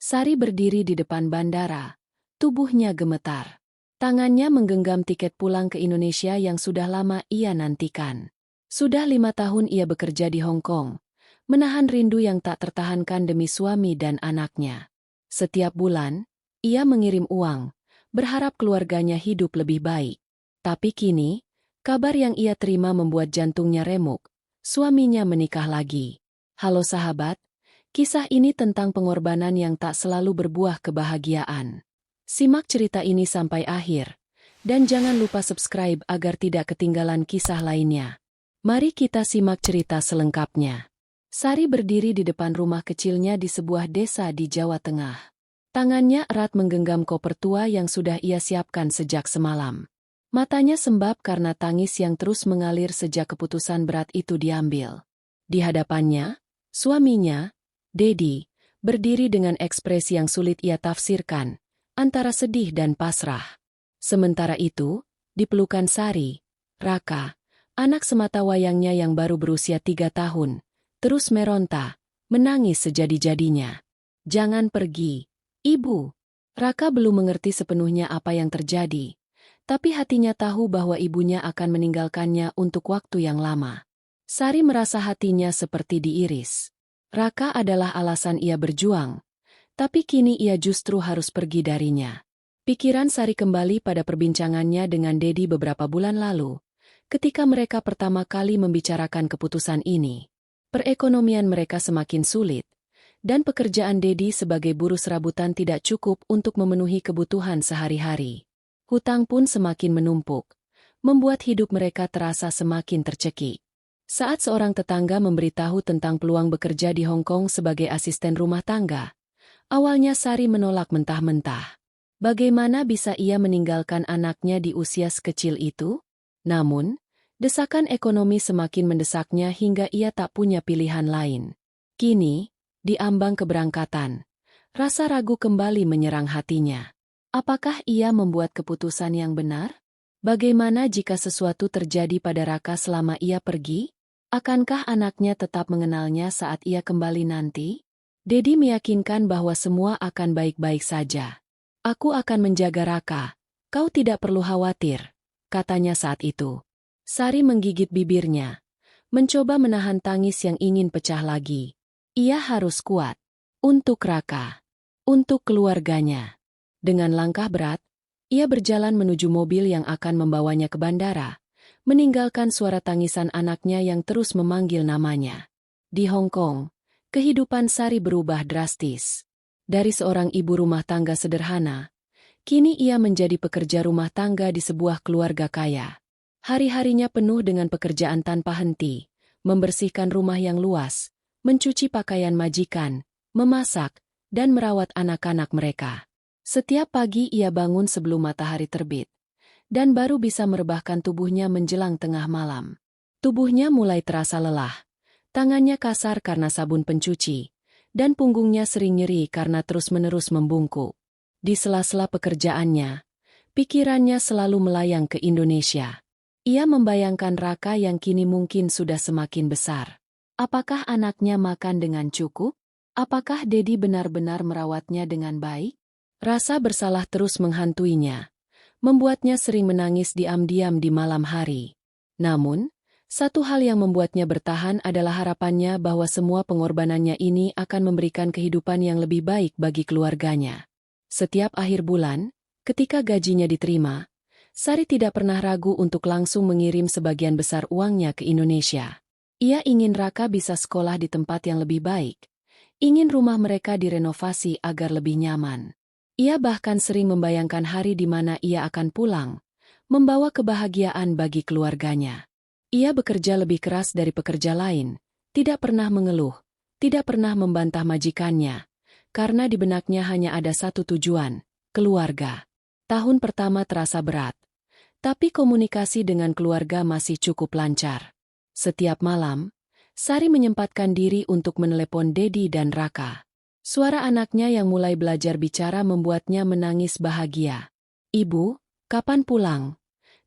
Sari berdiri di depan bandara. Tubuhnya gemetar. Tangannya menggenggam tiket pulang ke Indonesia yang sudah lama ia nantikan. Sudah 5 tahun ia bekerja di Hong Kong, menahan rindu yang tak tertahankan demi suami dan anaknya. Setiap bulan, ia mengirim uang, berharap keluarganya hidup lebih baik. Tapi kini, kabar yang ia terima membuat jantungnya remuk. Suaminya menikah lagi. Halo sahabat, kisah ini tentang pengorbanan yang tak selalu berbuah kebahagiaan. Simak cerita ini sampai akhir, dan jangan lupa subscribe agar tidak ketinggalan kisah lainnya. Mari kita simak cerita selengkapnya. Sari berdiri di depan rumah kecilnya di sebuah desa di Jawa Tengah. Tangannya erat menggenggam koper tua yang sudah ia siapkan sejak semalam. Matanya sembab karena tangis yang terus mengalir sejak keputusan berat itu diambil. Di hadapannya, suaminya, Dedi, berdiri dengan ekspresi yang sulit ia tafsirkan, antara sedih dan pasrah. Sementara itu, di pelukan Sari, Raka, anak sematawayangnya yang baru berusia 3 tahun, terus meronta, menangis sejadi-jadinya. Jangan pergi, Ibu. Raka belum mengerti sepenuhnya apa yang terjadi, tapi hatinya tahu bahwa ibunya akan meninggalkannya untuk waktu yang lama. Sari merasa hatinya seperti diiris. Raka adalah alasan ia berjuang, tapi kini ia justru harus pergi darinya. Pikiran Sari kembali pada perbincangannya dengan Dedi beberapa bulan lalu, ketika mereka pertama kali membicarakan keputusan ini. Perekonomian mereka semakin sulit, dan pekerjaan Dedi sebagai buruh serabutan tidak cukup untuk memenuhi kebutuhan sehari-hari. Hutang pun semakin menumpuk, membuat hidup mereka terasa semakin tercekik. Saat seorang tetangga memberitahu tentang peluang bekerja di Hong Kong sebagai asisten rumah tangga, awalnya Sari menolak mentah-mentah. Bagaimana bisa ia meninggalkan anaknya di usia sekecil itu? Namun, desakan ekonomi semakin mendesaknya hingga ia tak punya pilihan lain. Kini, di ambang keberangkatan, rasa ragu kembali menyerang hatinya. Apakah ia membuat keputusan yang benar? Bagaimana jika sesuatu terjadi pada Raka selama ia pergi? Akankah anaknya tetap mengenalnya saat ia kembali nanti? Dedi meyakinkan bahwa semua akan baik-baik saja. Aku akan menjaga Raka, kau tidak perlu khawatir, katanya saat itu. Sari menggigit bibirnya, mencoba menahan tangis yang ingin pecah lagi. Ia harus kuat. Untuk Raka. Untuk keluarganya. Dengan langkah berat, ia berjalan menuju mobil yang akan membawanya ke bandara, meninggalkan suara tangisan anaknya yang terus memanggil namanya. Di Hong Kong, kehidupan Sari berubah drastis. Dari seorang ibu rumah tangga sederhana, kini ia menjadi pekerja rumah tangga di sebuah keluarga kaya. Hari-harinya penuh dengan pekerjaan tanpa henti, membersihkan rumah yang luas, mencuci pakaian majikan, memasak, dan merawat anak-anak mereka. Setiap pagi ia bangun sebelum matahari terbit, dan baru bisa merebahkan tubuhnya menjelang tengah malam. Tubuhnya mulai terasa lelah, tangannya kasar karena sabun pencuci, dan punggungnya sering nyeri karena terus-menerus membungkuk. Di sela-sela pekerjaannya, pikirannya selalu melayang ke Indonesia. Ia membayangkan Raka yang kini mungkin sudah semakin besar. Apakah anaknya makan dengan cukup? Apakah Dedi benar-benar merawatnya dengan baik? Rasa bersalah terus menghantuinya, membuatnya sering menangis diam-diam di malam hari. Namun, satu hal yang membuatnya bertahan adalah harapannya bahwa semua pengorbanannya ini akan memberikan kehidupan yang lebih baik bagi keluarganya. Setiap akhir bulan, ketika gajinya diterima, Sari tidak pernah ragu untuk langsung mengirim sebagian besar uangnya ke Indonesia. Ia ingin Raka bisa sekolah di tempat yang lebih baik. Ingin rumah mereka direnovasi agar lebih nyaman. Ia bahkan sering membayangkan hari di mana ia akan pulang, membawa kebahagiaan bagi keluarganya. Ia bekerja lebih keras dari pekerja lain, tidak pernah mengeluh, tidak pernah membantah majikannya, karena di benaknya hanya ada satu tujuan, keluarga. Tahun pertama terasa berat, tapi komunikasi dengan keluarga masih cukup lancar. Setiap malam, Sari menyempatkan diri untuk menelepon Dedi dan Raka. Suara anaknya yang mulai belajar bicara membuatnya menangis bahagia. Ibu, kapan pulang?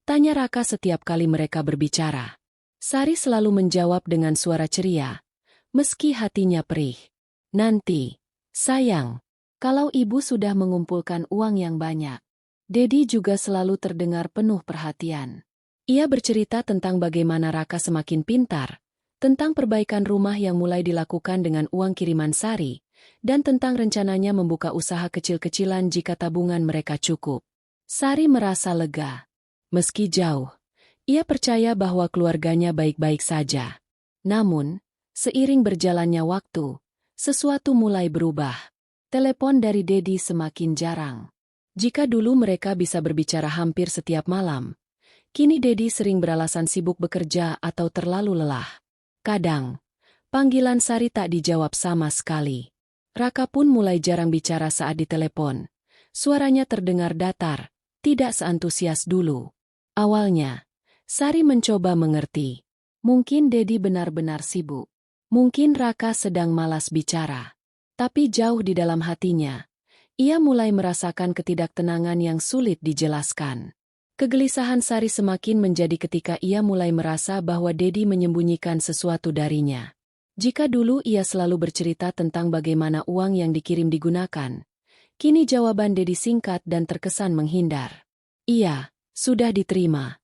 Tanya Raka setiap kali mereka berbicara. Sari selalu menjawab dengan suara ceria, meski hatinya perih. Nanti, sayang. Kalau ibu sudah mengumpulkan uang yang banyak, Dedi juga selalu terdengar penuh perhatian. Ia bercerita tentang bagaimana Raka semakin pintar, tentang perbaikan rumah yang mulai dilakukan dengan uang kiriman Sari, dan tentang rencananya membuka usaha kecil-kecilan jika tabungan mereka cukup. Sari merasa lega. Meski jauh, ia percaya bahwa keluarganya baik-baik saja. Namun, seiring berjalannya waktu, sesuatu mulai berubah. Telepon dari Dedi semakin jarang. Jika dulu mereka bisa berbicara hampir setiap malam, kini Dedi sering beralasan sibuk bekerja atau terlalu lelah. Kadang, panggilan Sari tak dijawab sama sekali. Raka pun mulai jarang bicara saat ditelepon. Suaranya terdengar datar, tidak seantusias dulu. Awalnya, Sari mencoba mengerti. Mungkin Dedi benar-benar sibuk. Mungkin Raka sedang malas bicara. Tapi jauh di dalam hatinya, ia mulai merasakan ketidaktenangan yang sulit dijelaskan. Kegelisahan Sari semakin menjadi ketika ia mulai merasa bahwa Dedi menyembunyikan sesuatu darinya. Jika dulu ia selalu bercerita tentang bagaimana uang yang dikirim digunakan, kini jawaban Dedi singkat dan terkesan menghindar. Iya, sudah diterima.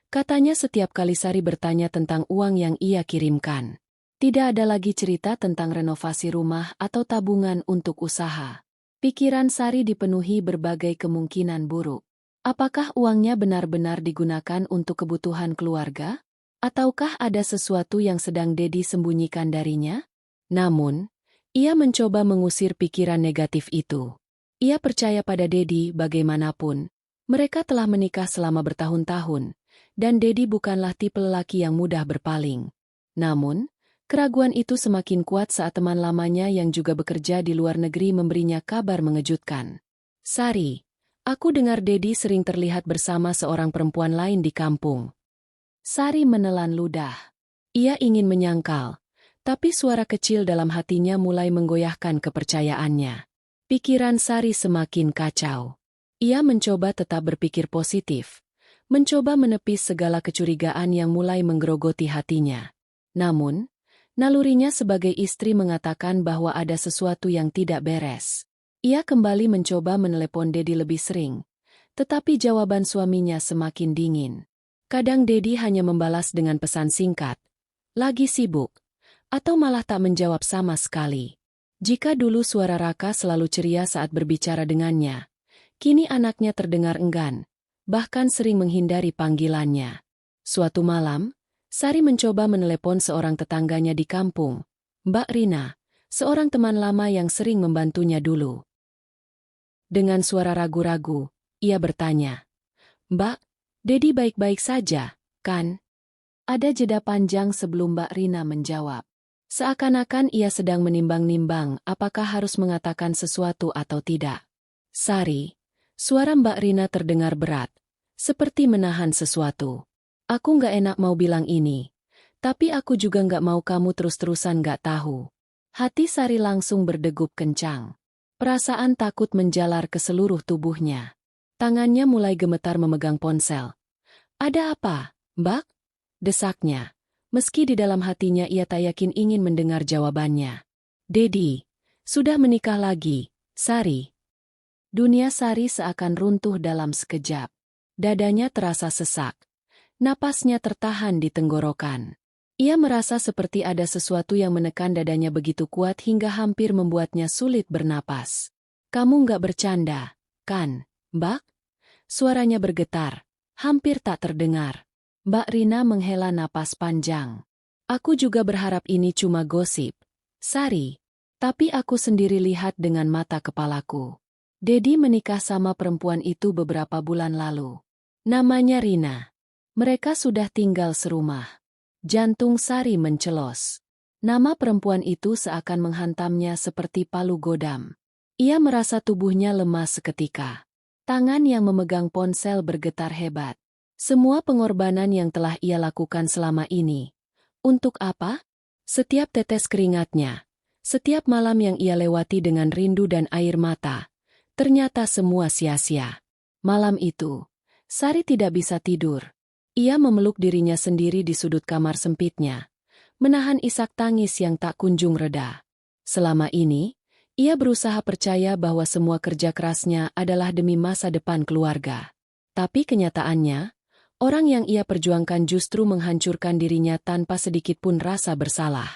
Katanya setiap kali Sari bertanya tentang uang yang ia kirimkan. Tidak ada lagi cerita tentang renovasi rumah atau tabungan untuk usaha. Pikiran Sari dipenuhi berbagai kemungkinan buruk. Apakah uangnya benar-benar digunakan untuk kebutuhan keluarga? Ataukah ada sesuatu yang sedang Dedi sembunyikan darinya? Namun, ia mencoba mengusir pikiran negatif itu. Ia percaya pada Dedi bagaimanapun. Mereka telah menikah selama bertahun-tahun, dan Dedi bukanlah tipe lelaki yang mudah berpaling. Namun, keraguan itu semakin kuat saat teman lamanya yang juga bekerja di luar negeri memberinya kabar mengejutkan. Sari, aku dengar Dedi sering terlihat bersama seorang perempuan lain di kampung. Sari menelan ludah. Ia ingin menyangkal, tapi suara kecil dalam hatinya mulai menggoyahkan kepercayaannya. Pikiran Sari semakin kacau. Ia mencoba tetap berpikir positif, mencoba menepis segala kecurigaan yang mulai menggerogoti hatinya. Namun, nalurinya sebagai istri mengatakan bahwa ada sesuatu yang tidak beres. Ia kembali mencoba menelepon Dedi lebih sering, tetapi jawaban suaminya semakin dingin. Kadang Dedi hanya membalas dengan pesan singkat, "Lagi sibuk," atau malah tak menjawab sama sekali. Jika dulu suara Raka selalu ceria saat berbicara dengannya, kini anaknya terdengar enggan, bahkan sering menghindari panggilannya. Suatu malam, Sari mencoba menelepon seorang tetangganya di kampung, Mbak Rina, seorang teman lama yang sering membantunya dulu. Dengan suara ragu-ragu, ia bertanya, "Mbak, Dedi baik-baik saja, kan?" Ada jeda panjang sebelum Mbak Rina menjawab. Seakan-akan ia sedang menimbang-nimbang apakah harus mengatakan sesuatu atau tidak. "Sari," suara Mbak Rina terdengar berat, seperti menahan sesuatu. "Aku nggak enak mau bilang ini, tapi aku juga nggak mau kamu terus-terusan nggak tahu." Hati Sari langsung berdegup kencang. Perasaan takut menjalar ke seluruh tubuhnya. Tangannya mulai gemetar memegang ponsel. "Ada apa, Mbak?" desaknya. Meski di dalam hatinya ia tak yakin ingin mendengar jawabannya. "Dedi, sudah menikah lagi, Sari." Dunia Sari seakan runtuh dalam sekejap. Dadanya terasa sesak. Napasnya tertahan di tenggorokan. Ia merasa seperti ada sesuatu yang menekan dadanya begitu kuat hingga hampir membuatnya sulit bernapas. "Kamu nggak bercanda, kan, Mbak?" Suaranya bergetar, hampir tak terdengar. Mbak Rina menghela napas panjang. "Aku juga berharap ini cuma gosip, Sari. Tapi aku sendiri lihat dengan mata kepalaku. Dedi menikah sama perempuan itu beberapa bulan lalu. Namanya Rina. Mereka sudah tinggal serumah." Jantung Sari mencelos. Nama perempuan itu seakan menghantamnya seperti palu godam. Ia merasa tubuhnya lemas seketika. Tangan yang memegang ponsel bergetar hebat. Semua pengorbanan yang telah ia lakukan selama ini. Untuk apa? Setiap tetes keringatnya, setiap malam yang ia lewati dengan rindu dan air mata, ternyata semua sia-sia. Malam itu, Sari tidak bisa tidur. Ia memeluk dirinya sendiri di sudut kamar sempitnya, menahan isak tangis yang tak kunjung reda. Selama ini, Ia berusaha percaya bahwa semua kerja kerasnya adalah demi masa depan keluarga. Tapi kenyataannya, orang yang ia perjuangkan justru menghancurkan dirinya tanpa sedikit pun rasa bersalah.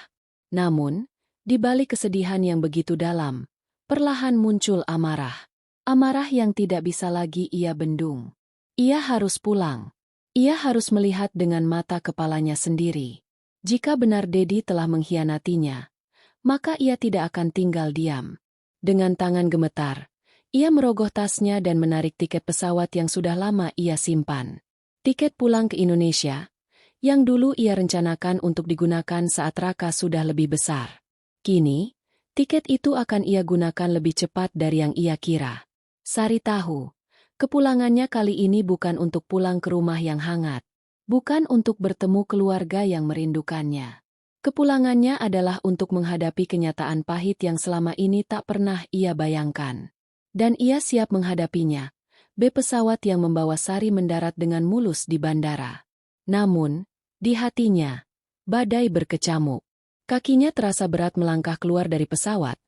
Namun, di balik kesedihan yang begitu dalam, perlahan muncul amarah. Amarah yang tidak bisa lagi ia bendung. Ia harus pulang. Ia harus melihat dengan mata kepalanya sendiri. Jika benar Dedi telah mengkhianatinya, maka ia tidak akan tinggal diam. Dengan tangan gemetar, ia merogoh tasnya dan menarik tiket pesawat yang sudah lama ia simpan. Tiket pulang ke Indonesia, yang dulu ia rencanakan untuk digunakan saat Raka sudah lebih besar. Kini, tiket itu akan ia gunakan lebih cepat dari yang ia kira. Sari tahu, kepulangannya kali ini bukan untuk pulang ke rumah yang hangat, bukan untuk bertemu keluarga yang merindukannya. Kepulangannya adalah untuk menghadapi kenyataan pahit yang selama ini tak pernah ia bayangkan. Dan ia siap menghadapinya. Pesawat yang membawa Sari mendarat dengan mulus di bandara. Namun, di hatinya, badai berkecamuk. Kakinya terasa berat melangkah keluar dari pesawat.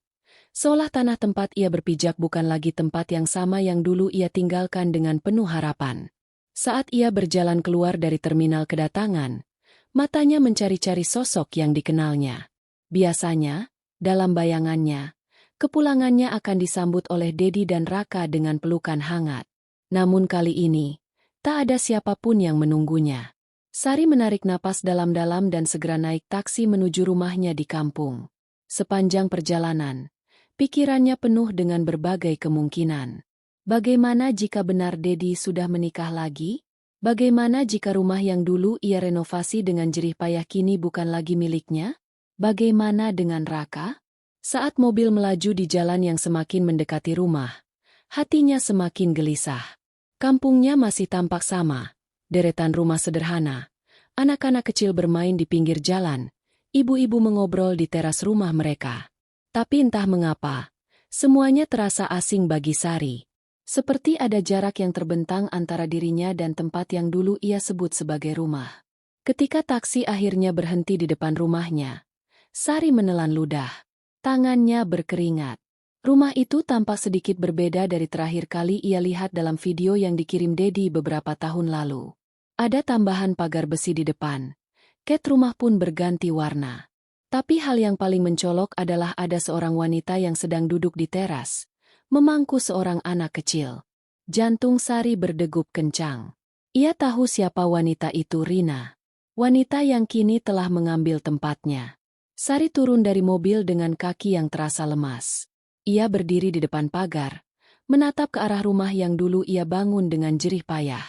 Seolah tanah tempat ia berpijak bukan lagi tempat yang sama yang dulu ia tinggalkan dengan penuh harapan. Saat ia berjalan keluar dari terminal kedatangan, matanya mencari-cari sosok yang dikenalnya. Biasanya, dalam bayangannya, kepulangannya akan disambut oleh Dedi dan Raka dengan pelukan hangat. Namun kali ini, tak ada siapapun yang menunggunya. Sari menarik napas dalam-dalam dan segera naik taksi menuju rumahnya di kampung. Sepanjang perjalanan, pikirannya penuh dengan berbagai kemungkinan. Bagaimana jika benar Dedi sudah menikah lagi? Bagaimana jika rumah yang dulu ia renovasi dengan jerih payah kini bukan lagi miliknya? Bagaimana dengan Raka? Saat mobil melaju di jalan yang semakin mendekati rumah, hatinya semakin gelisah. Kampungnya masih tampak sama, deretan rumah sederhana, anak-anak kecil bermain di pinggir jalan, ibu-ibu mengobrol di teras rumah mereka. Tapi entah mengapa, semuanya terasa asing bagi Sari. Seperti ada jarak yang terbentang antara dirinya dan tempat yang dulu ia sebut sebagai rumah. Ketika taksi akhirnya berhenti di depan rumahnya, Sari menelan ludah. Tangannya berkeringat. Rumah itu tampak sedikit berbeda dari terakhir kali ia lihat dalam video yang dikirim Dedi beberapa tahun lalu. Ada tambahan pagar besi di depan. Cat rumah pun berganti warna. Tapi hal yang paling mencolok adalah ada seorang wanita yang sedang duduk di teras, memangku seorang anak kecil. Jantung Sari berdegup kencang. Ia tahu siapa wanita itu, Rina. Wanita yang kini telah mengambil tempatnya. Sari turun dari mobil dengan kaki yang terasa lemas. Ia berdiri di depan pagar, menatap ke arah rumah yang dulu ia bangun dengan jerih payah.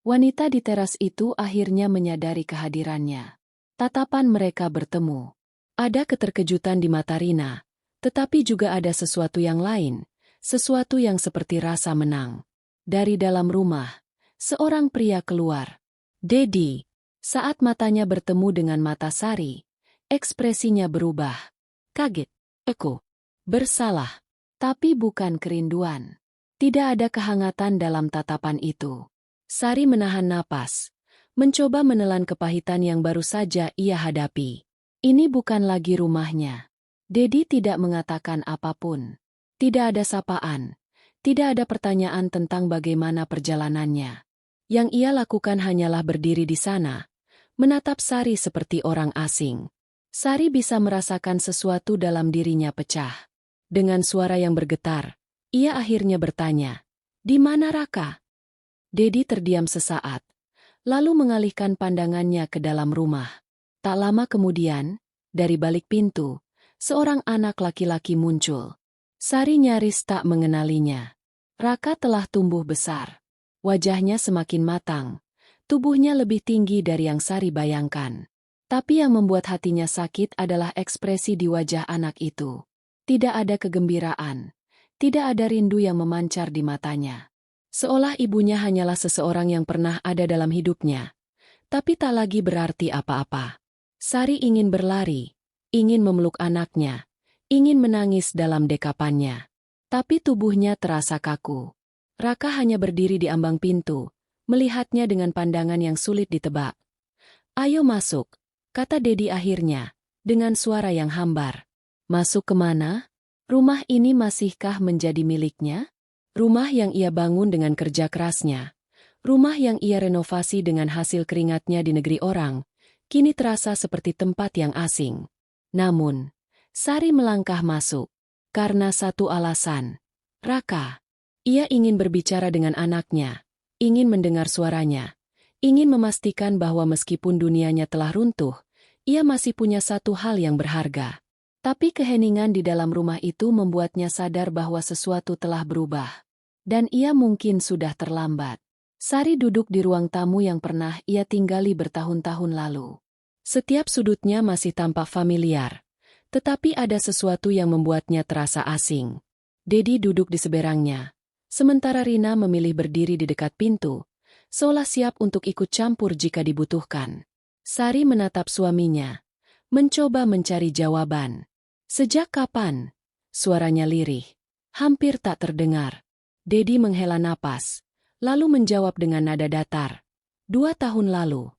Wanita di teras itu akhirnya menyadari kehadirannya. Tatapan mereka bertemu. Ada keterkejutan di mata Rina, tetapi juga ada sesuatu yang lain. Sesuatu yang seperti rasa menang. Dari dalam rumah, seorang pria keluar. Dedi. Saat matanya bertemu dengan mata Sari, ekspresinya berubah. Kaget. Aku. Bersalah. Tapi bukan kerinduan. Tidak ada kehangatan dalam tatapan itu. Sari menahan napas. Mencoba menelan kepahitan yang baru saja ia hadapi. Ini bukan lagi rumahnya. Dedi tidak mengatakan apapun. Tidak ada sapaan, tidak ada pertanyaan tentang bagaimana perjalanannya. Yang ia lakukan hanyalah berdiri di sana, menatap Sari seperti orang asing. Sari bisa merasakan sesuatu dalam dirinya pecah. Dengan suara yang bergetar, ia akhirnya bertanya, "Di mana Raka?" Dedi terdiam sesaat, lalu mengalihkan pandangannya ke dalam rumah. Tak lama kemudian, dari balik pintu, seorang anak laki-laki muncul. Sari nyaris tak mengenalinya. Raka telah tumbuh besar. Wajahnya semakin matang. Tubuhnya lebih tinggi dari yang Sari bayangkan. Tapi yang membuat hatinya sakit adalah ekspresi di wajah anak itu. Tidak ada kegembiraan. Tidak ada rindu yang memancar di matanya. Seolah ibunya hanyalah seseorang yang pernah ada dalam hidupnya. Tapi tak lagi berarti apa-apa. Sari ingin berlari. Ingin memeluk anaknya. Ingin menangis dalam dekapannya. Tapi tubuhnya terasa kaku. Raka hanya berdiri di ambang pintu, melihatnya dengan pandangan yang sulit ditebak. "Ayo masuk," kata Dedi akhirnya, dengan suara yang hambar. "Masuk kemana?" Rumah ini masihkah menjadi miliknya? Rumah yang ia bangun dengan kerja kerasnya, rumah yang ia renovasi dengan hasil keringatnya di negeri orang, kini terasa seperti tempat yang asing. Namun, Sari melangkah masuk. Karena satu alasan. Raka. Ia ingin berbicara dengan anaknya, ingin mendengar suaranya, ingin memastikan bahwa meskipun dunianya telah runtuh, ia masih punya satu hal yang berharga. Tapi keheningan di dalam rumah itu membuatnya sadar bahwa sesuatu telah berubah. Dan ia mungkin sudah terlambat. Sari duduk di ruang tamu yang pernah ia tinggali bertahun-tahun lalu. Setiap sudutnya masih tampak familiar. Tetapi ada sesuatu yang membuatnya terasa asing. Dedi duduk di seberangnya. Sementara Rina memilih berdiri di dekat pintu, seolah siap untuk ikut campur jika dibutuhkan. Sari menatap suaminya, mencoba mencari jawaban. Sejak kapan? Suaranya lirih, hampir tak terdengar. Dedi menghela napas, lalu menjawab dengan nada datar. 2 tahun lalu.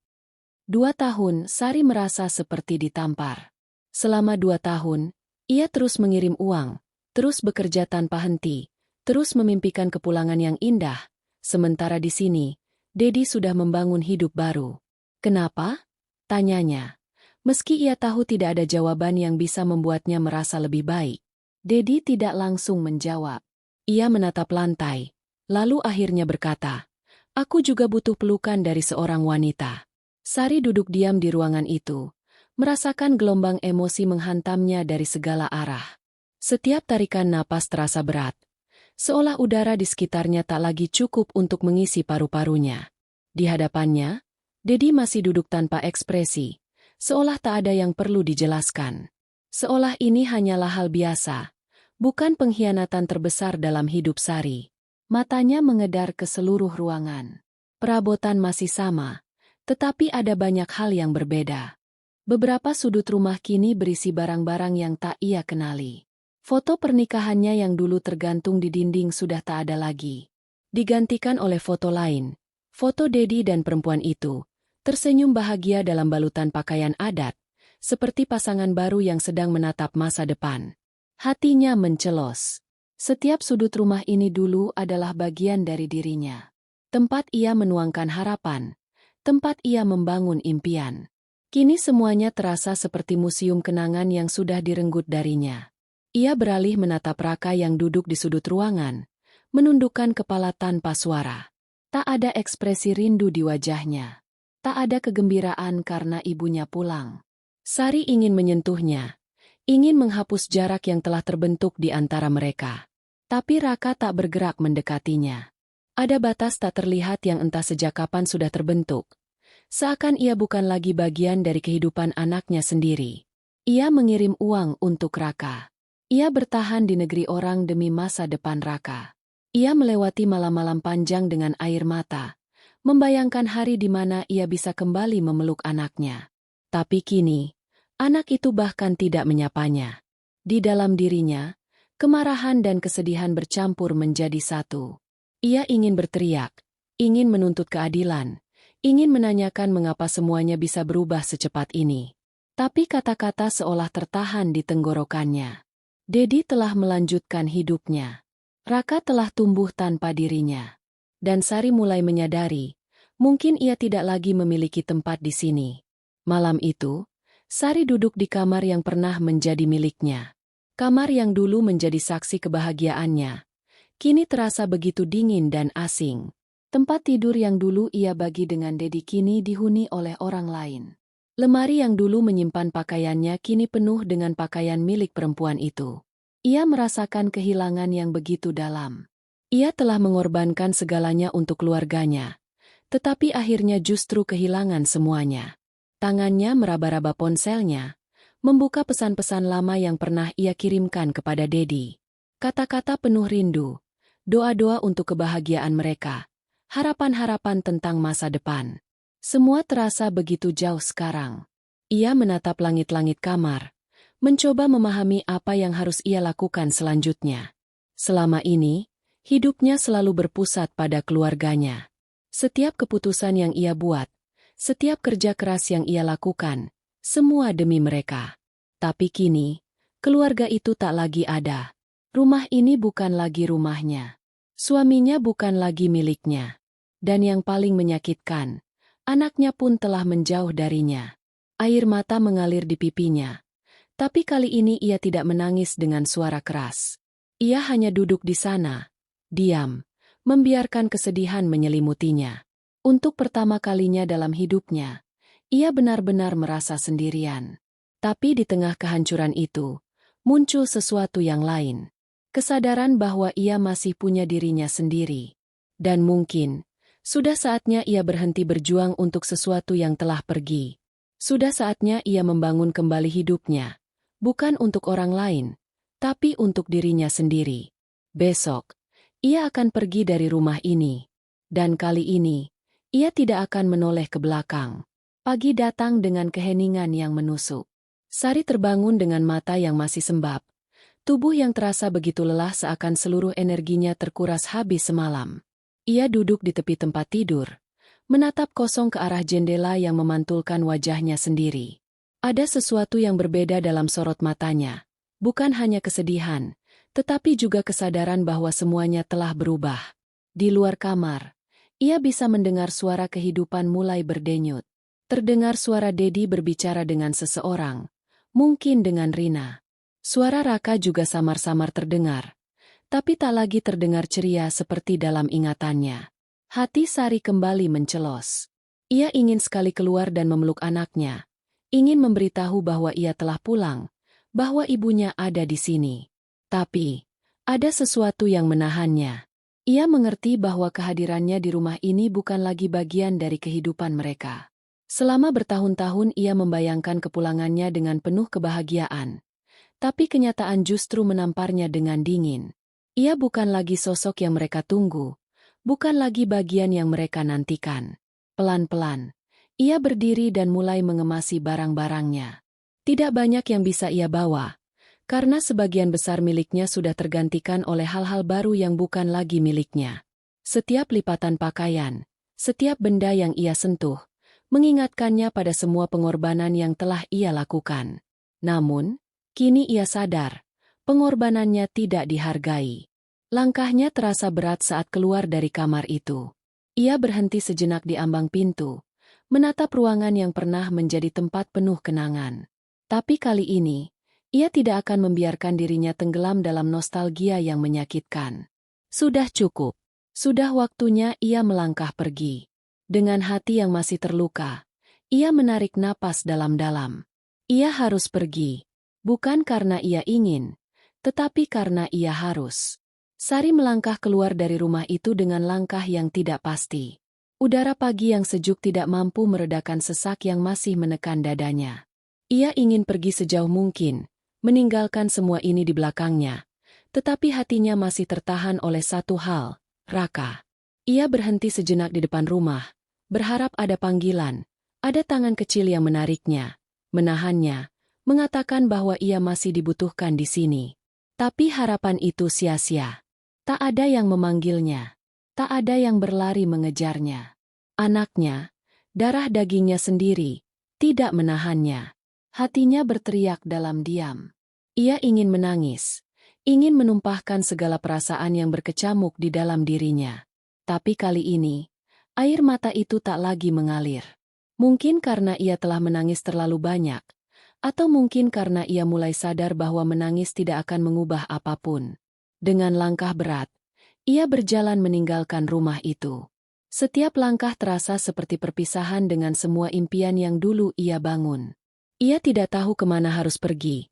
2 tahun, Sari merasa seperti ditampar. Selama 2 tahun, ia terus mengirim uang, terus bekerja tanpa henti, terus memimpikan kepulangan yang indah. Sementara di sini, Dedi sudah membangun hidup baru. Kenapa? Tanyanya. Meski ia tahu tidak ada jawaban yang bisa membuatnya merasa lebih baik. Dedi tidak langsung menjawab. Ia menatap lantai, lalu akhirnya berkata, "Aku juga butuh pelukan dari seorang wanita." Sari duduk diam di ruangan itu, merasakan gelombang emosi menghantamnya dari segala arah. Setiap tarikan napas terasa berat, seolah udara di sekitarnya tak lagi cukup untuk mengisi paru-parunya. Di hadapannya, Dedi masih duduk tanpa ekspresi, seolah tak ada yang perlu dijelaskan. Seolah ini hanyalah hal biasa, bukan pengkhianatan terbesar dalam hidup Sari. Matanya mengedar ke seluruh ruangan. Perabotan masih sama, tetapi ada banyak hal yang berbeda. Beberapa sudut rumah kini berisi barang-barang yang tak ia kenali. Foto pernikahannya yang dulu tergantung di dinding sudah tak ada lagi. Digantikan oleh foto lain. Foto Dedi dan perempuan itu, tersenyum bahagia dalam balutan pakaian adat, seperti pasangan baru yang sedang menatap masa depan. Hatinya mencelos. Setiap sudut rumah ini dulu adalah bagian dari dirinya. Tempat ia menuangkan harapan, tempat ia membangun impian. Kini semuanya terasa seperti museum kenangan yang sudah direnggut darinya. Ia beralih menatap Raka yang duduk di sudut ruangan, menundukkan kepala tanpa suara. Tak ada ekspresi rindu di wajahnya. Tak ada kegembiraan karena ibunya pulang. Sari ingin menyentuhnya, ingin menghapus jarak yang telah terbentuk di antara mereka. Tapi Raka tak bergerak mendekatinya. Ada batas tak terlihat yang entah sejak kapan sudah terbentuk. Seakan ia bukan lagi bagian dari kehidupan anaknya sendiri. Ia mengirim uang untuk Raka. Ia bertahan di negeri orang demi masa depan Raka. Ia melewati malam-malam panjang dengan air mata, membayangkan hari di mana ia bisa kembali memeluk anaknya. Tapi kini, anak itu bahkan tidak menyapanya. Di dalam dirinya, kemarahan dan kesedihan bercampur menjadi satu. Ia ingin berteriak, ingin menuntut keadilan, ingin menanyakan mengapa semuanya bisa berubah secepat ini. Tapi kata-kata seolah tertahan di tenggorokannya. Dedi telah melanjutkan hidupnya. Raka telah tumbuh tanpa dirinya. Dan Sari mulai menyadari, mungkin ia tidak lagi memiliki tempat di sini. Malam itu, Sari duduk di kamar yang pernah menjadi miliknya. Kamar yang dulu menjadi saksi kebahagiaannya, kini terasa begitu dingin dan asing. Tempat tidur yang dulu ia bagi dengan Dedi kini dihuni oleh orang lain. Lemari yang dulu menyimpan pakaiannya kini penuh dengan pakaian milik perempuan itu. Ia merasakan kehilangan yang begitu dalam. Ia telah mengorbankan segalanya untuk keluarganya, tetapi akhirnya justru kehilangan semuanya. Tangannya meraba-raba ponselnya, membuka pesan-pesan lama yang pernah ia kirimkan kepada Dedi. Kata-kata penuh rindu, doa-doa untuk kebahagiaan mereka. Harapan-harapan tentang masa depan. Semua terasa begitu jauh sekarang. Ia menatap langit-langit kamar, mencoba memahami apa yang harus ia lakukan selanjutnya. Selama ini, hidupnya selalu berpusat pada keluarganya. Setiap keputusan yang ia buat, setiap kerja keras yang ia lakukan, semua demi mereka. Tapi kini, keluarga itu tak lagi ada. Rumah ini bukan lagi rumahnya. Suaminya bukan lagi miliknya. Dan yang paling menyakitkan, anaknya pun telah menjauh darinya. Air mata mengalir di pipinya. Tapi kali ini ia tidak menangis dengan suara keras. Ia hanya duduk di sana, diam, membiarkan kesedihan menyelimutinya. Untuk pertama kalinya dalam hidupnya, ia benar-benar merasa sendirian. Tapi di tengah kehancuran itu, muncul sesuatu yang lain. Kesadaran bahwa ia masih punya dirinya sendiri. Dan mungkin, sudah saatnya ia berhenti berjuang untuk sesuatu yang telah pergi. Sudah saatnya ia membangun kembali hidupnya. Bukan untuk orang lain, tapi untuk dirinya sendiri. Besok, ia akan pergi dari rumah ini. Dan kali ini, ia tidak akan menoleh ke belakang. Pagi datang dengan keheningan yang menusuk. Sari terbangun dengan mata yang masih sembab. Tubuh yang terasa begitu lelah seakan seluruh energinya terkuras habis semalam. Ia duduk di tepi tempat tidur, menatap kosong ke arah jendela yang memantulkan wajahnya sendiri. Ada sesuatu yang berbeda dalam sorot matanya, bukan hanya kesedihan, tetapi juga kesadaran bahwa semuanya telah berubah. Di luar kamar, ia bisa mendengar suara kehidupan mulai berdenyut. Terdengar suara Dedi berbicara dengan seseorang, mungkin dengan Rina. Suara Raka juga samar-samar terdengar, tapi tak lagi terdengar ceria seperti dalam ingatannya. Hati Sari kembali mencelos. Ia ingin sekali keluar dan memeluk anaknya, ingin memberitahu bahwa ia telah pulang, bahwa ibunya ada di sini. Tapi, ada sesuatu yang menahannya. Ia mengerti bahwa kehadirannya di rumah ini bukan lagi bagian dari kehidupan mereka. Selama bertahun-tahun ia membayangkan kepulangannya dengan penuh kebahagiaan. Tapi kenyataan justru menamparnya dengan dingin. Ia bukan lagi sosok yang mereka tunggu, bukan lagi bagian yang mereka nantikan. Pelan-pelan, ia berdiri dan mulai mengemasi barang-barangnya. Tidak banyak yang bisa ia bawa, karena sebagian besar miliknya sudah tergantikan oleh hal-hal baru yang bukan lagi miliknya. Setiap lipatan pakaian, setiap benda yang ia sentuh, mengingatkannya pada semua pengorbanan yang telah ia lakukan. Namun, kini ia sadar, pengorbanannya tidak dihargai. Langkahnya terasa berat saat keluar dari kamar itu. Ia berhenti sejenak di ambang pintu, menatap ruangan yang pernah menjadi tempat penuh kenangan. Tapi kali ini, ia tidak akan membiarkan dirinya tenggelam dalam nostalgia yang menyakitkan. Sudah cukup. Sudah waktunya ia melangkah pergi. Dengan hati yang masih terluka, ia menarik napas dalam-dalam. Ia harus pergi. Bukan karena ia ingin, tetapi karena ia harus. Sari melangkah keluar dari rumah itu dengan langkah yang tidak pasti. Udara pagi yang sejuk tidak mampu meredakan sesak yang masih menekan dadanya. Ia ingin pergi sejauh mungkin, meninggalkan semua ini di belakangnya. Tetapi hatinya masih tertahan oleh satu hal, Raka. Ia berhenti sejenak di depan rumah, berharap ada panggilan, ada tangan kecil yang menariknya, menahannya, mengatakan bahwa ia masih dibutuhkan di sini. Tapi harapan itu sia-sia. Tak ada yang memanggilnya. Tak ada yang berlari mengejarnya. Anaknya, darah dagingnya sendiri, tidak menahannya. Hatinya berteriak dalam diam. Ia ingin menangis, ingin menumpahkan segala perasaan yang berkecamuk di dalam dirinya. Tapi kali ini, air mata itu tak lagi mengalir. Mungkin karena ia telah menangis terlalu banyak, atau mungkin karena ia mulai sadar bahwa menangis tidak akan mengubah apapun. Dengan langkah berat, ia berjalan meninggalkan rumah itu. Setiap langkah terasa seperti perpisahan dengan semua impian yang dulu ia bangun. Ia tidak tahu kemana harus pergi,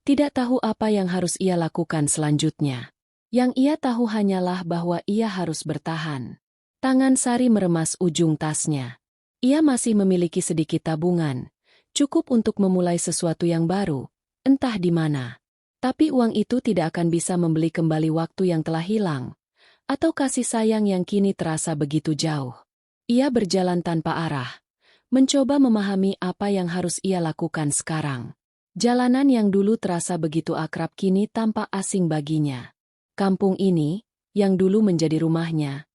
tidak tahu apa yang harus ia lakukan selanjutnya. Yang ia tahu hanyalah bahwa ia harus bertahan. Tangan Sari meremas ujung tasnya. Ia masih memiliki sedikit tabungan, cukup untuk memulai sesuatu yang baru, entah di mana. Tapi uang itu tidak akan bisa membeli kembali waktu yang telah hilang, atau kasih sayang yang kini terasa begitu jauh. Ia berjalan tanpa arah, mencoba memahami apa yang harus ia lakukan sekarang. Jalanan yang dulu terasa begitu akrab kini tampak asing baginya. Kampung ini, yang dulu menjadi rumahnya,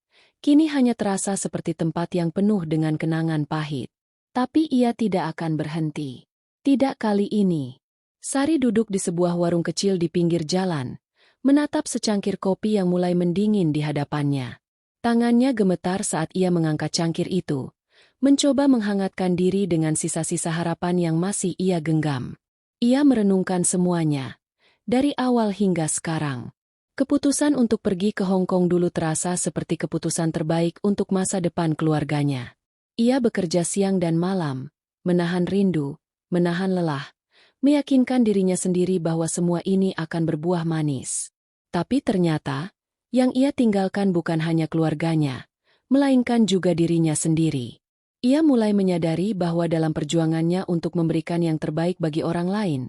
kini hanya terasa seperti tempat yang penuh dengan kenangan pahit. Tapi ia tidak akan berhenti. Tidak kali ini. Sari duduk di sebuah warung kecil di pinggir jalan, menatap secangkir kopi yang mulai mendingin di hadapannya. Tangannya gemetar saat ia mengangkat cangkir itu, mencoba menghangatkan diri dengan sisa-sisa harapan yang masih ia genggam. Ia merenungkan semuanya, dari awal hingga sekarang. Keputusan untuk pergi ke Hong Kong dulu terasa seperti keputusan terbaik untuk masa depan keluarganya. Ia bekerja siang dan malam, menahan rindu, menahan lelah, meyakinkan dirinya sendiri bahwa semua ini akan berbuah manis. Tapi ternyata, yang ia tinggalkan bukan hanya keluarganya, melainkan juga dirinya sendiri. Ia mulai menyadari bahwa dalam perjuangannya untuk memberikan yang terbaik bagi orang lain,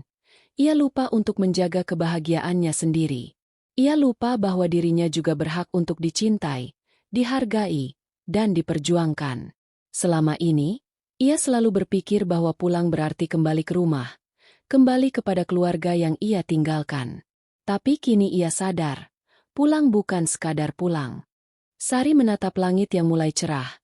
ia lupa untuk menjaga kebahagiaannya sendiri. Ia lupa bahwa dirinya juga berhak untuk dicintai, dihargai, dan diperjuangkan. Selama ini, ia selalu berpikir bahwa pulang berarti kembali ke rumah, kembali kepada keluarga yang ia tinggalkan. Tapi kini ia sadar, pulang bukan sekadar pulang. Sari menatap langit yang mulai cerah,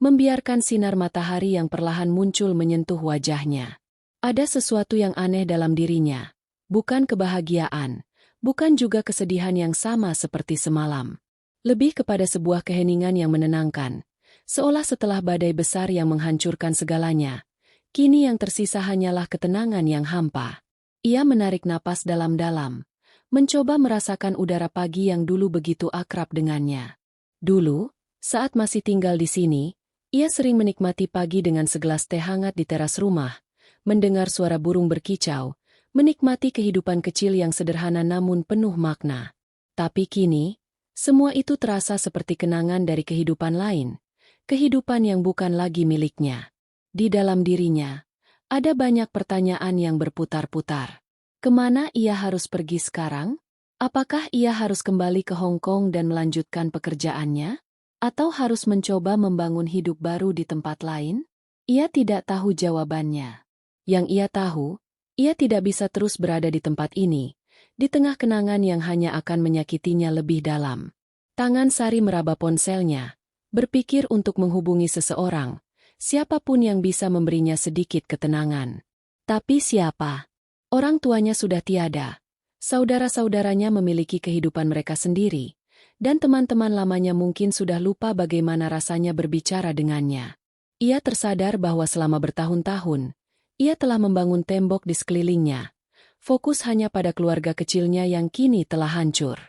membiarkan sinar matahari yang perlahan muncul menyentuh wajahnya. Ada sesuatu yang aneh dalam dirinya, bukan kebahagiaan, bukan juga kesedihan yang sama seperti semalam. Lebih kepada sebuah keheningan yang menenangkan, seolah setelah badai besar yang menghancurkan segalanya, kini yang tersisa hanyalah ketenangan yang hampa. Ia menarik napas dalam-dalam, mencoba merasakan udara pagi yang dulu begitu akrab dengannya. Dulu, saat masih tinggal di sini, ia sering menikmati pagi dengan segelas teh hangat di teras rumah, mendengar suara burung berkicau, menikmati kehidupan kecil yang sederhana namun penuh makna. Tapi kini, semua itu terasa seperti kenangan dari kehidupan lain, kehidupan yang bukan lagi miliknya. Di dalam dirinya, ada banyak pertanyaan yang berputar-putar. Kemana ia harus pergi sekarang? Apakah ia harus kembali ke Hong Kong dan melanjutkan pekerjaannya? Atau harus mencoba membangun hidup baru di tempat lain? Ia tidak tahu jawabannya. Yang ia tahu, ia tidak bisa terus berada di tempat ini, di tengah kenangan yang hanya akan menyakitinya lebih dalam. Tangan Sari meraba ponselnya, berpikir untuk menghubungi seseorang, siapapun yang bisa memberinya sedikit ketenangan. Tapi siapa? Orang tuanya sudah tiada, saudara-saudaranya memiliki kehidupan mereka sendiri, dan teman-teman lamanya mungkin sudah lupa bagaimana rasanya berbicara dengannya. Ia tersadar bahwa selama bertahun-tahun, ia telah membangun tembok di sekelilingnya, fokus hanya pada keluarga kecilnya yang kini telah hancur.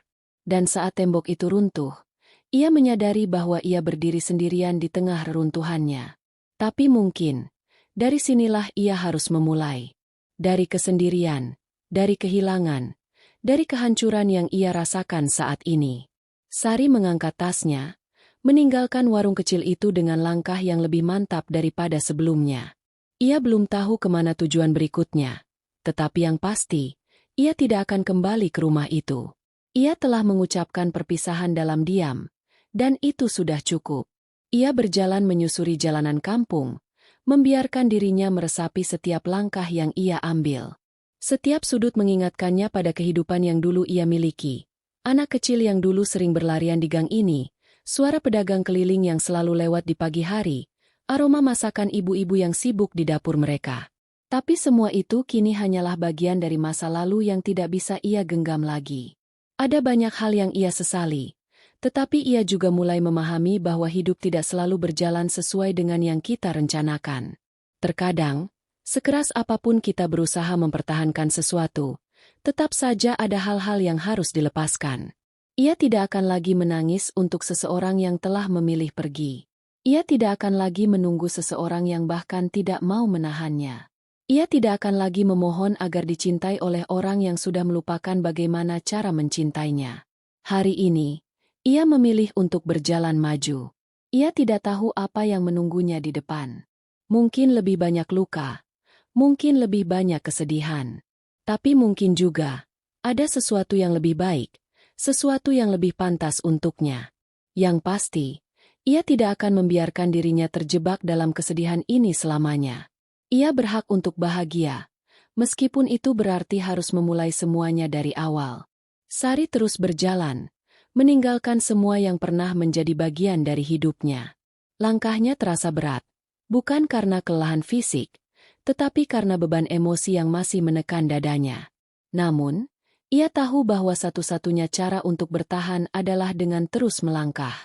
Dan saat tembok itu runtuh, ia menyadari bahwa ia berdiri sendirian di tengah reruntuhannya. Tapi mungkin, dari sinilah ia harus memulai. Dari kesendirian, dari kehilangan, dari kehancuran yang ia rasakan saat ini. Sari mengangkat tasnya, meninggalkan warung kecil itu dengan langkah yang lebih mantap daripada sebelumnya. Ia belum tahu kemana tujuan berikutnya, tetapi yang pasti, ia tidak akan kembali ke rumah itu. Ia telah mengucapkan perpisahan dalam diam, dan itu sudah cukup. Ia berjalan menyusuri jalanan kampung, membiarkan dirinya meresapi setiap langkah yang ia ambil. Setiap sudut mengingatkannya pada kehidupan yang dulu ia miliki. Anak kecil yang dulu sering berlarian di gang ini, suara pedagang keliling yang selalu lewat di pagi hari, aroma masakan ibu-ibu yang sibuk di dapur mereka. Tapi semua itu kini hanyalah bagian dari masa lalu yang tidak bisa ia genggam lagi. Ada banyak hal yang ia sesali, tetapi ia juga mulai memahami bahwa hidup tidak selalu berjalan sesuai dengan yang kita rencanakan. Terkadang, sekeras apapun kita berusaha mempertahankan sesuatu, tetap saja ada hal-hal yang harus dilepaskan. Ia tidak akan lagi menangis untuk seseorang yang telah memilih pergi. Ia tidak akan lagi menunggu seseorang yang bahkan tidak mau menahannya. Ia tidak akan lagi memohon agar dicintai oleh orang yang sudah melupakan bagaimana cara mencintainya. Hari ini, ia memilih untuk berjalan maju. Ia tidak tahu apa yang menunggunya di depan. Mungkin lebih banyak luka, mungkin lebih banyak kesedihan. Tapi mungkin juga, ada sesuatu yang lebih baik, sesuatu yang lebih pantas untuknya. Yang pasti, ia tidak akan membiarkan dirinya terjebak dalam kesedihan ini selamanya. Ia berhak untuk bahagia, meskipun itu berarti harus memulai semuanya dari awal. Sari terus berjalan, meninggalkan semua yang pernah menjadi bagian dari hidupnya. Langkahnya terasa berat, bukan karena kelelahan fisik, tetapi karena beban emosi yang masih menekan dadanya. Namun, Ia tahu bahwa satu-satunya cara untuk bertahan adalah dengan terus melangkah.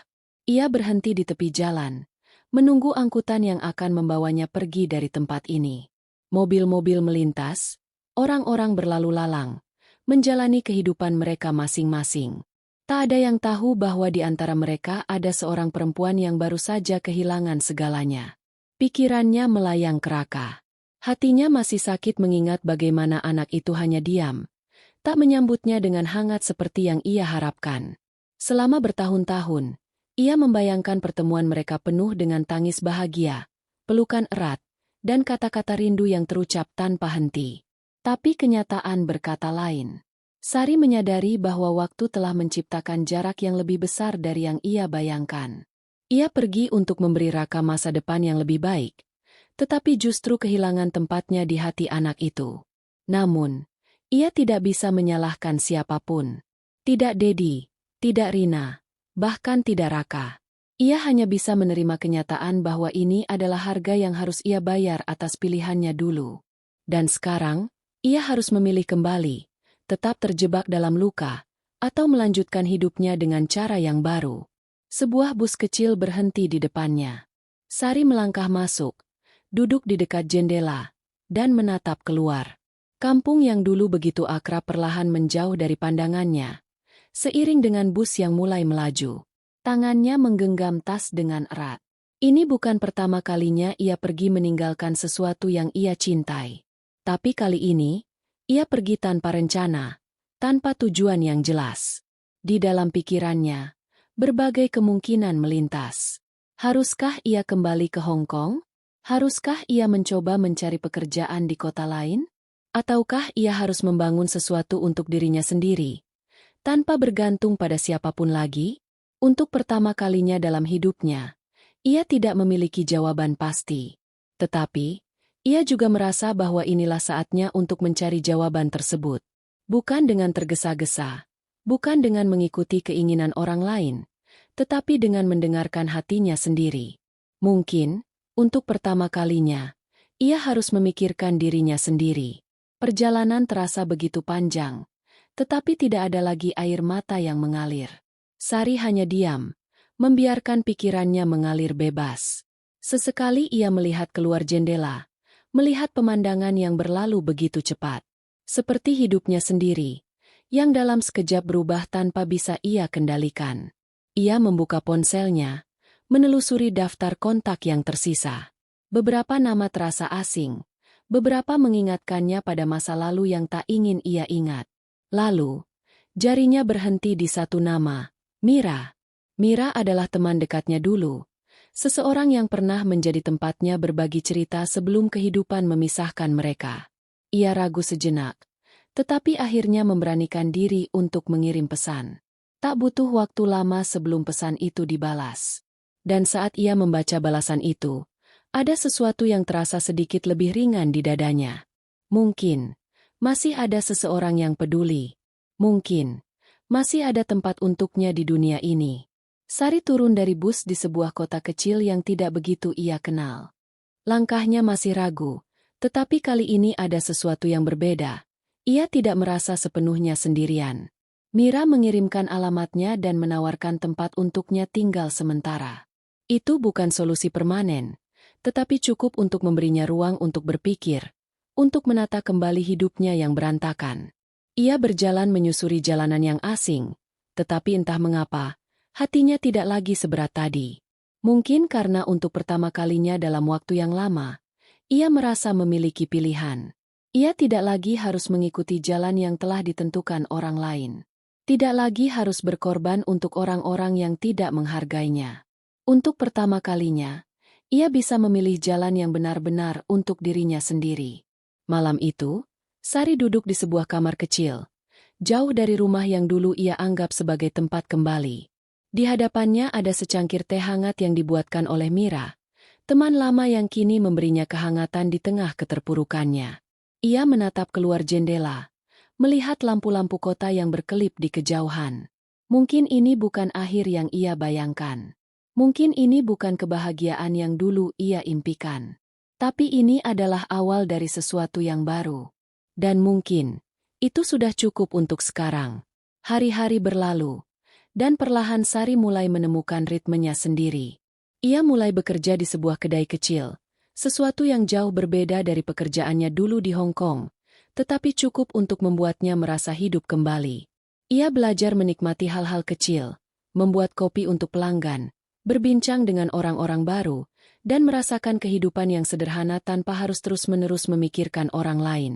Ia berhenti di tepi jalan, menunggu angkutan yang akan membawanya pergi dari tempat ini. Mobil-mobil melintas, orang-orang berlalu lalang, menjalani kehidupan mereka masing-masing. Tak ada yang tahu bahwa di antara mereka ada seorang perempuan yang baru saja kehilangan segalanya. Pikirannya melayang keraka. Hatinya masih sakit mengingat bagaimana anak itu hanya diam, tak menyambutnya dengan hangat seperti yang ia harapkan. Selama bertahun-tahun, ia membayangkan pertemuan mereka penuh dengan tangis bahagia, pelukan erat, dan kata-kata rindu yang terucap tanpa henti. Tapi kenyataan berkata lain. Sari menyadari bahwa waktu telah menciptakan jarak yang lebih besar dari yang ia bayangkan. Ia pergi untuk memberi Raka masa depan yang lebih baik, tetapi justru kehilangan tempatnya di hati anak itu. Namun, ia tidak bisa menyalahkan siapapun. Tidak Dedi, tidak Rina, bahkan tidak Raka. Ia hanya bisa menerima kenyataan bahwa ini adalah harga yang harus ia bayar atas pilihannya dulu. Dan sekarang, ia harus memilih kembali, tetap terjebak dalam luka, atau melanjutkan hidupnya dengan cara yang baru. Sebuah bus kecil berhenti di depannya. Sari melangkah masuk, duduk di dekat jendela, dan menatap keluar. Kampung yang dulu begitu akrab perlahan menjauh dari pandangannya, seiring dengan bus yang mulai melaju. Tangannya menggenggam tas dengan erat. Ini bukan pertama kalinya ia pergi meninggalkan sesuatu yang ia cintai. Tapi kali ini, ia pergi tanpa rencana, tanpa tujuan yang jelas. Di dalam pikirannya, berbagai kemungkinan melintas. Haruskah ia kembali ke Hong Kong? Haruskah ia mencoba mencari pekerjaan di kota lain? Ataukah ia harus membangun sesuatu untuk dirinya sendiri, tanpa bergantung pada siapapun lagi? Untuk pertama kalinya dalam hidupnya, ia tidak memiliki jawaban pasti. Tetapi, ia juga merasa bahwa inilah saatnya untuk mencari jawaban tersebut. Bukan dengan tergesa-gesa, bukan dengan mengikuti keinginan orang lain, tetapi dengan mendengarkan hatinya sendiri. Mungkin, untuk pertama kalinya, ia harus memikirkan dirinya sendiri. Perjalanan terasa begitu panjang, tetapi tidak ada lagi air mata yang mengalir. Sari hanya diam, membiarkan pikirannya mengalir bebas. Sesekali ia melihat keluar jendela, melihat pemandangan yang berlalu begitu cepat. Seperti hidupnya sendiri, yang dalam sekejap berubah tanpa bisa ia kendalikan. Ia membuka ponselnya, menelusuri daftar kontak yang tersisa. Beberapa nama terasa asing. Beberapa mengingatkannya pada masa lalu yang tak ingin ia ingat. Lalu, jarinya berhenti di satu nama, Mira. Mira adalah teman dekatnya dulu. Seseorang yang pernah menjadi tempatnya berbagi cerita sebelum kehidupan memisahkan mereka. Ia ragu sejenak, tetapi akhirnya memberanikan diri untuk mengirim pesan. Tak butuh waktu lama sebelum pesan itu dibalas. Dan saat ia membaca balasan itu, ada sesuatu yang terasa sedikit lebih ringan di dadanya. Mungkin, masih ada seseorang yang peduli. Mungkin, masih ada tempat untuknya di dunia ini. Sari turun dari bus di sebuah kota kecil yang tidak begitu ia kenal. Langkahnya masih ragu, tetapi kali ini ada sesuatu yang berbeda. Ia tidak merasa sepenuhnya sendirian. Mira mengirimkan alamatnya dan menawarkan tempat untuknya tinggal sementara. Itu bukan solusi permanen, tetapi cukup untuk memberinya ruang untuk berpikir, untuk menata kembali hidupnya yang berantakan. Ia berjalan menyusuri jalanan yang asing, tetapi entah mengapa, hatinya tidak lagi seberat tadi. Mungkin karena untuk pertama kalinya dalam waktu yang lama, ia merasa memiliki pilihan. Ia tidak lagi harus mengikuti jalan yang telah ditentukan orang lain. Tidak lagi harus berkorban untuk orang-orang yang tidak menghargainya. Untuk pertama kalinya, ia bisa memilih jalan yang benar-benar untuk dirinya sendiri. Malam itu, Sari duduk di sebuah kamar kecil, jauh dari rumah yang dulu ia anggap sebagai tempat kembali. Di hadapannya ada secangkir teh hangat yang dibuatkan oleh Mira, teman lama yang kini memberinya kehangatan di tengah keterpurukannya. Ia menatap keluar jendela, melihat lampu-lampu kota yang berkelip di kejauhan. Mungkin ini bukan akhir yang ia bayangkan. Mungkin ini bukan kebahagiaan yang dulu ia impikan. Tapi ini adalah awal dari sesuatu yang baru. Dan mungkin, Itu sudah cukup untuk sekarang. Hari-hari berlalu, dan perlahan Sari mulai menemukan ritmenya sendiri. Ia mulai bekerja di sebuah kedai kecil, sesuatu yang jauh berbeda dari pekerjaannya dulu di Hong Kong, tetapi cukup untuk membuatnya merasa hidup kembali. Ia belajar menikmati hal-hal kecil, membuat kopi untuk pelanggan, berbincang dengan orang-orang baru, dan merasakan kehidupan yang sederhana tanpa harus terus-menerus memikirkan orang lain.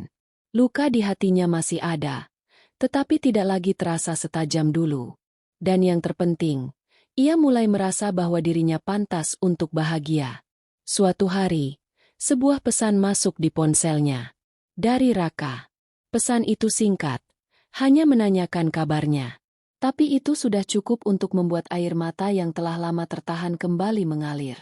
Luka di hatinya masih ada, tetapi tidak lagi terasa setajam dulu. Dan yang terpenting, ia mulai merasa bahwa dirinya pantas untuk bahagia. Suatu hari, sebuah pesan masuk di ponselnya. Dari Raka. Pesan itu singkat, hanya menanyakan kabarnya. Tapi itu sudah cukup untuk membuat air mata yang telah lama tertahan kembali mengalir.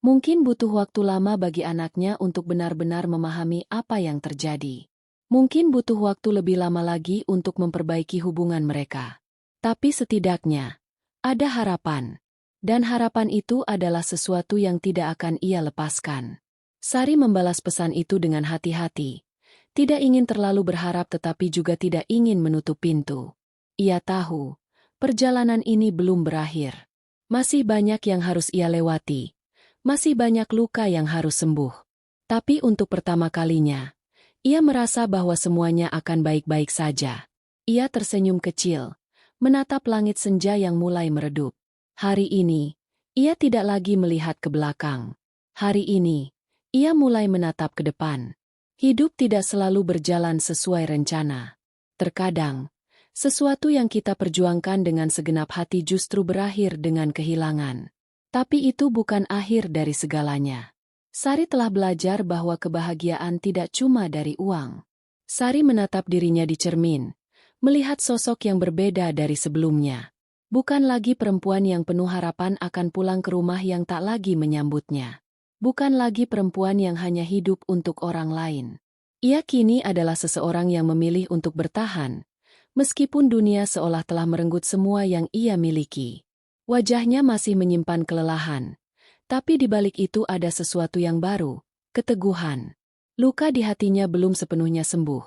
Mungkin butuh waktu lama bagi anaknya untuk benar-benar memahami apa yang terjadi. Mungkin butuh waktu lebih lama lagi untuk memperbaiki hubungan mereka. Tapi setidaknya, ada harapan. Dan harapan itu adalah sesuatu yang tidak akan ia lepaskan. Sari membalas pesan itu dengan hati-hati. Tidak ingin terlalu berharap tetapi juga tidak ingin menutup pintu. Ia tahu, perjalanan ini belum berakhir. Masih banyak yang harus ia lewati. Masih banyak luka yang harus sembuh. Tapi untuk pertama kalinya, ia merasa bahwa semuanya akan baik-baik saja. Ia tersenyum kecil, menatap langit senja yang mulai meredup. Hari ini, ia tidak lagi melihat ke belakang. Hari ini, ia mulai menatap ke depan. Hidup tidak selalu berjalan sesuai rencana. Terkadang, sesuatu yang kita perjuangkan dengan segenap hati justru berakhir dengan kehilangan. Tapi itu bukan akhir dari segalanya. Sari telah belajar bahwa kebahagiaan tidak cuma dari uang. Sari menatap dirinya di cermin, melihat sosok yang berbeda dari sebelumnya. Bukan lagi perempuan yang penuh harapan akan pulang ke rumah yang tak lagi menyambutnya. Bukan lagi perempuan yang hanya hidup untuk orang lain. Ia kini adalah seseorang yang memilih untuk bertahan, meskipun dunia seolah telah merenggut semua yang ia miliki. Wajahnya masih menyimpan kelelahan. Tapi di balik itu ada sesuatu yang baru, keteguhan. Luka di hatinya belum sepenuhnya sembuh.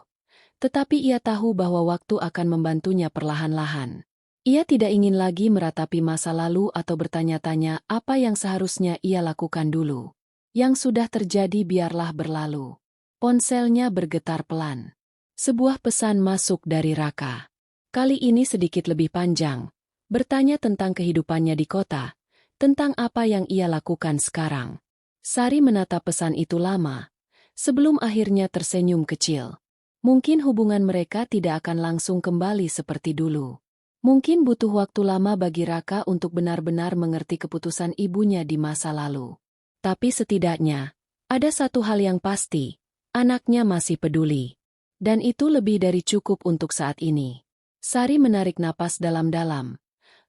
Tetapi ia tahu bahwa waktu akan membantunya perlahan-lahan. Ia tidak ingin lagi meratapi masa lalu atau bertanya-tanya apa yang seharusnya ia lakukan dulu. Yang sudah terjadi biarlah berlalu. Ponselnya bergetar pelan. Sebuah pesan masuk dari Raka. Kali ini sedikit lebih panjang. Bertanya tentang kehidupannya di kota. Tentang apa yang ia lakukan sekarang. Sari menatap pesan itu lama, sebelum akhirnya tersenyum kecil. Mungkin hubungan mereka tidak akan langsung kembali seperti dulu. Mungkin butuh waktu lama bagi Raka untuk benar-benar mengerti keputusan ibunya di masa lalu. Tapi setidaknya, ada satu hal yang pasti, anaknya masih peduli. Dan itu lebih dari cukup untuk saat ini. Sari menarik napas dalam-dalam.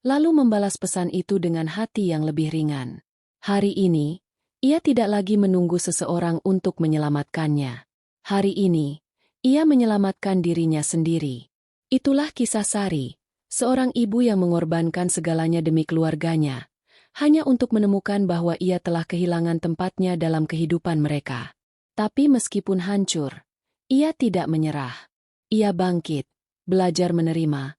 Lalu membalas pesan itu dengan hati yang lebih ringan. Hari ini, ia tidak lagi menunggu seseorang untuk menyelamatkannya. Hari ini, ia menyelamatkan dirinya sendiri. Itulah kisah Sari, seorang ibu yang mengorbankan segalanya demi keluarganya, hanya untuk menemukan bahwa ia telah kehilangan tempatnya dalam kehidupan mereka. Tapi meskipun hancur, ia tidak menyerah. Ia bangkit, belajar menerima,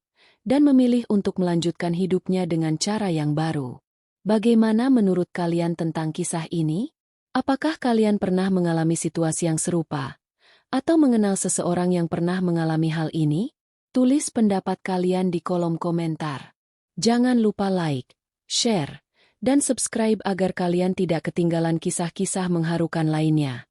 dan memilih untuk melanjutkan hidupnya dengan cara yang baru. Bagaimana menurut kalian tentang kisah ini? Apakah kalian pernah mengalami situasi yang serupa? Atau mengenal seseorang yang pernah mengalami hal ini? Tulis pendapat kalian di kolom komentar. Jangan lupa like, share, dan subscribe agar kalian tidak ketinggalan kisah-kisah mengharukan lainnya.